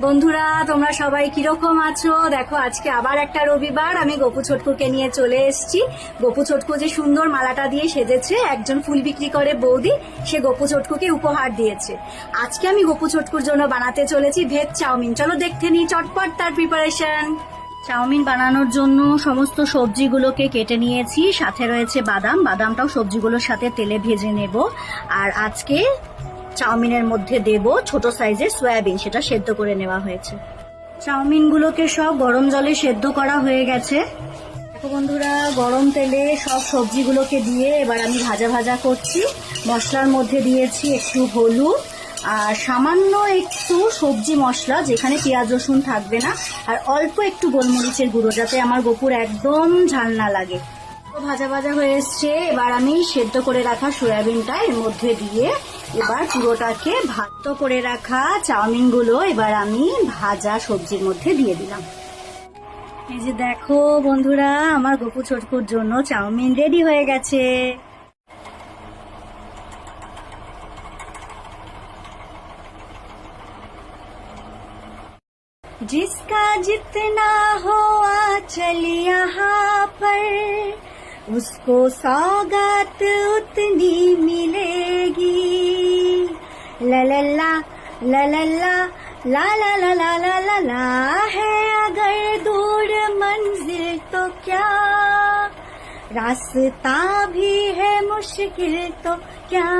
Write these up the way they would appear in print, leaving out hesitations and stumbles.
বন্ধুরা তোমরা সবাই কিরকম আছো? দেখো আজকে আবার একটা রবিবার, আমি গপু ছোটকুকে নিয়ে চলে এসেছি। গপু ছোটকু যে সুন্দর মালাটা দিয়ে সেজেছে, একজন ফুল বিক্রি করে বৌদি, সে গপু ছোটকুকে উপহার দিয়েছে। আজকে আমি গপু ছোটকুর জন্য বানাতে চলেছি ভেজ চাউমিন। চলো দেখতে নিই চটপট তার প্রিপারেশন। চাউমিন বানানোর জন্য সমস্ত সবজিগুলোকে কেটে নিয়েছি, সাথে রয়েছে বাদাম, বাদামটাও সবজিগুলোর সাথে তেলে ভেজে নেব। আর আজকে চাউমিনের মধ্যে দেব ছোট সাইজের সয়াবিন, সেটা সেদ্ধ করে নেওয়া হয়েছে। চাউমিনগুলোকে সব গরম জলে সেদ্ধ করা হয়ে গেছে। দেখো বন্ধুরা, গরম তেলে সব সবজিগুলোকে দিয়ে এবার আমি ভাজা ভাজা করছি। মশলার মধ্যে দিয়েছি একটু হলুদ আর সামান্য একটু সবজি মশলা, যেখানে পেঁয়াজ রসুন থাকবে না, আর অল্প একটু গোলমরিচের গুঁড়ো, যাতে আমার গপুর একদম ঝাল না লাগে। ভাজা ভাজা হয়ে এসছে, এবার আমি সেদ্ধ করে রাখা সয়াবিনটা এর মধ্যে দিয়ে এবার পুরোটাকে ভাত করে রাখা চাউমিনগুলো এবার আমি ভাজা সবজির মধ্যে দিয়ে দিলাম। এই যে দেখো বন্ধুরা, আমার গপু ছোটকুর জন্য চাউমিন রেডি হয়ে গেছে। जिसका जितना हो आंचल यहाँ पर, उसको सौगात उतनी मिलेगी। ला ला ला ला ला ला ला ला ला ला ला ला ला है अगर दूर मंजिल तो क्या, रास्ता भी है मुश्किल तो क्या,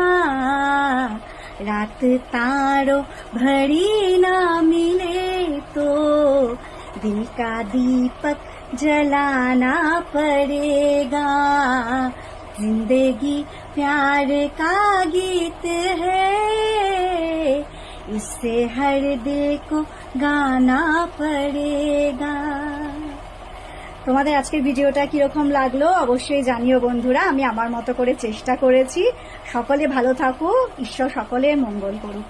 रात तारों भरी ना मिले तो दिल का दीपक जलाना पड़ेगा। जिंदगी प्यार का गीत है, इससे हर दिल को गाना पड़ेगा। তোমাদের আজকের ভিডিওটা কিরকম লাগলো অবশ্যই জানিও বন্ধুরা। আমি আমার মতো করে চেষ্টা করেছি। সকলে ভালো থাকো, ঈশ্বর সকলের মঙ্গল করুক।